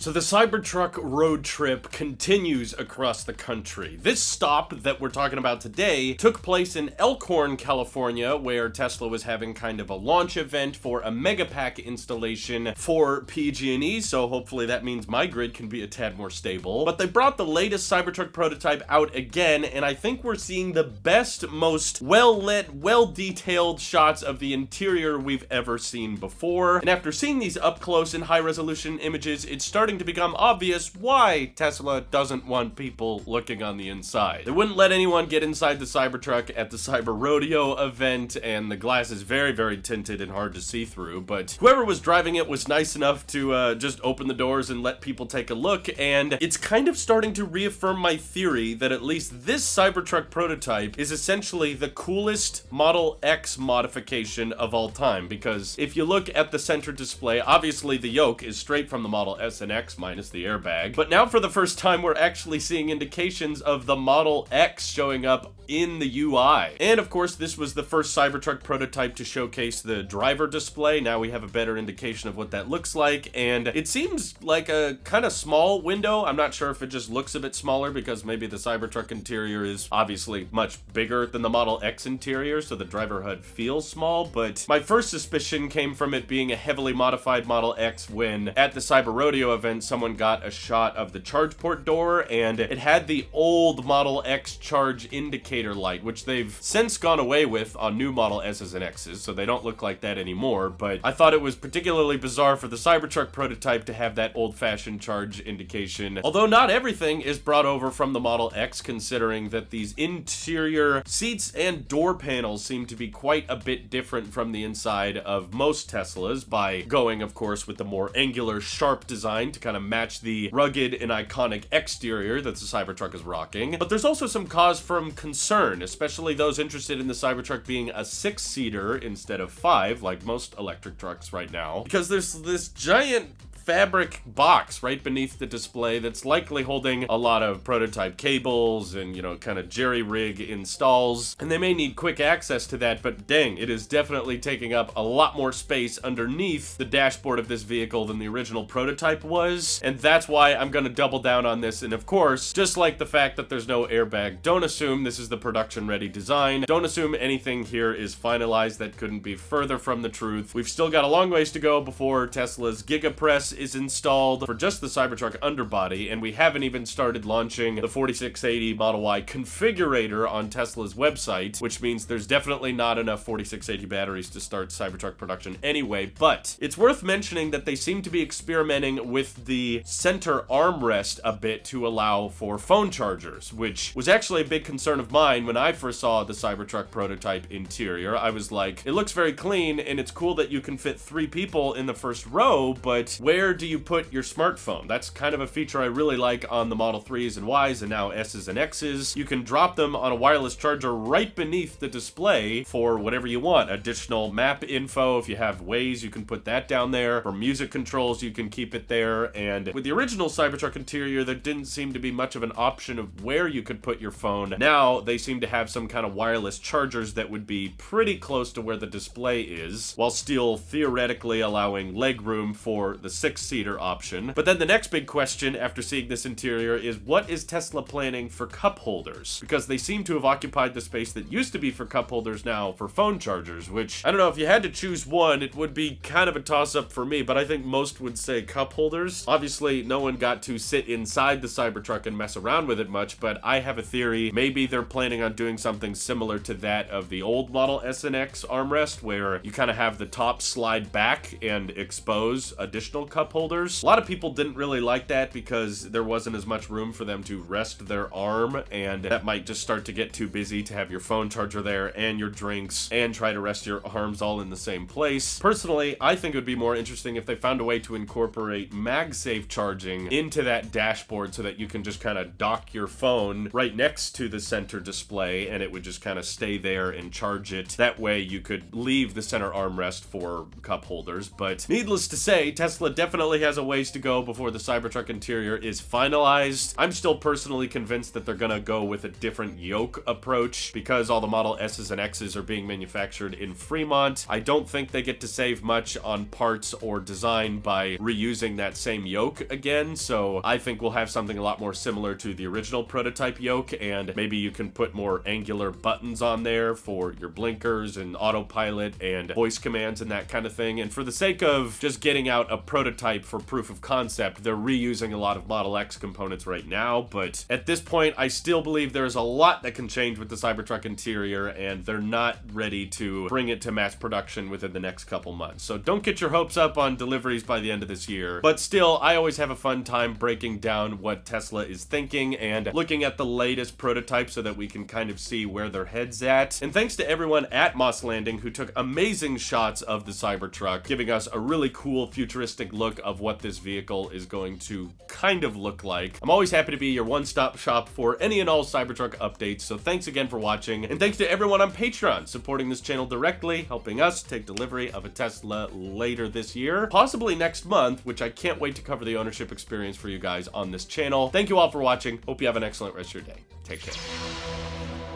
So the Cybertruck road trip continues across the country. This stop that we're talking about today took place in Elkhorn, California, where Tesla was having kind of a launch event for a Megapack installation for PG&E, so hopefully that means my grid can be a tad more stable. But they brought the latest Cybertruck prototype out again, and I think we're seeing the best, most well-lit, well-detailed shots of the interior we've ever seen before. And after seeing these up-close and high-resolution images, it's starting to become obvious why Tesla doesn't want people looking on the inside. They wouldn't let anyone get inside the Cybertruck at the Cyber Rodeo event, and the glass is very, very tinted and hard to see through, but whoever was driving it was nice enough to just open the doors and let people take a look, and it's kind of starting to reaffirm my theory that at least this Cybertruck prototype is essentially the coolest Model X modification of all time, because if you look at the center display, obviously the yoke is straight from the Model S and X minus the airbag, but now for the first time we're actually seeing indications of the Model X showing up in the UI. And of course this was the first Cybertruck prototype to showcase the driver display. Now we have a better indication of what that looks like, and it seems like a kind of small window. I'm not sure if it just looks a bit smaller because maybe the Cybertruck interior is obviously much bigger than the Model X interior, so the driver HUD feels small, but my first suspicion came from it being a heavily modified Model X when at the Cyber Rodeo event someone got a shot of the charge port door and it had the old Model X charge indicator light, which they've since gone away with on new Model S's and X's, so they don't look like that anymore, but I thought it was particularly bizarre for the Cybertruck prototype to have that old-fashioned charge indication, although not everything is brought over from the Model X, considering that these interior seats and door panels seem to be quite a bit different from the inside of most Teslas by going, of course, with the more angular, sharp design to kind of match the rugged and iconic exterior that the Cybertruck is rocking. But there's also some cause for concern, especially those interested in the Cybertruck being a 6-seater instead of 5, like most electric trucks right now, because there's this giant fabric box right beneath the display that's likely holding a lot of prototype cables and, you know, kind of jerry-rig installs, and they may need quick access to that, but dang, it is definitely taking up a lot more space underneath the dashboard of this vehicle than the original prototype was, and that's why I'm gonna double down on this. And of course, just like the fact that there's no airbag, don't assume this is the production-ready design. Don't assume anything here is finalized. That couldn't be further from the truth. We've still got a long ways to go before Tesla's GigaPress is installed for just the Cybertruck underbody, and we haven't even started launching the 4680 Model Y configurator on Tesla's website, which means there's definitely not enough 4680 batteries to start Cybertruck production anyway. But it's worth mentioning that they seem to be experimenting with the center armrest a bit to allow for phone chargers, which was actually a big concern of mine when I first saw the Cybertruck prototype interior. I was like, it looks very clean and it's cool that you can fit 3 people in the first row, but where do you put your smartphone? That's kind of a feature I really like on the Model 3s and Ys and now S's and X's. You can drop them on a wireless charger right beneath the display for whatever you want. Additional map info, if you have Waze, you can put that down there. For music controls, you can keep it there. And with the original Cybertruck interior, there didn't seem to be much of an option of where you could put your phone. Now, they seem to have some kind of wireless chargers that would be pretty close to where the display is, while still theoretically allowing legroom for the 6-seater option. But then the next big question after seeing this interior is, what is Tesla planning for cup holders? Because they seem to have occupied the space that used to be for cup holders now for phone chargers, which, I don't know, if you had to choose one, it would be kind of a toss-up for me, but I think most would say cup holders. Obviously, no one got to sit inside the Cybertruck and mess around with it much, but I have a theory. Maybe they're planning on doing something similar to that of the old Model S and X armrest, where you kind of have the top slide back and expose additional cup holders. A lot of people didn't really like that because there wasn't as much room for them to rest their arm, and that might just start to get too busy to have your phone charger there and your drinks and try to rest your arms all in the same place. Personally, I think it would be more interesting if they found a way to incorporate MagSafe charging into that dashboard so that you can just kind of dock your phone right next to the center display and it would just kind of stay there and charge it. That way you could leave the center armrest for cup holders. But needless to say, Tesla definitely definitely has a ways to go before the Cybertruck interior is finalized. I'm still personally convinced that they're gonna go with a different yoke approach because all the Model S's and X's are being manufactured in Fremont. I don't think they get to save much on parts or design by reusing that same yoke again, so I think we'll have something a lot more similar to the original prototype yoke, and maybe you can put more angular buttons on there for your blinkers and autopilot and voice commands and that kind of thing. And for the sake of just getting out a prototype for proof of concept, they're reusing a lot of Model X components right now, but at this point I still believe there's a lot that can change with the Cybertruck interior, and they're not ready to bring it to mass production within the next couple months. So don't get your hopes up on deliveries by the end of this year, but still, I always have a fun time breaking down what Tesla is thinking and looking at the latest prototype so that we can kind of see where their head's at. And thanks to everyone at Moss Landing who took amazing shots of the Cybertruck, giving us a really cool futuristic look of what this vehicle is going to kind of look like. I'm always happy to be your one-stop shop for any and all Cybertruck updates, so thanks again for watching, and thanks to everyone on Patreon supporting this channel directly, helping us take delivery of a Tesla later this year, possibly next month, which I can't wait to cover the ownership experience for you guys on this channel. Thank you all for watching. Hope you have an excellent rest of your day. Take care.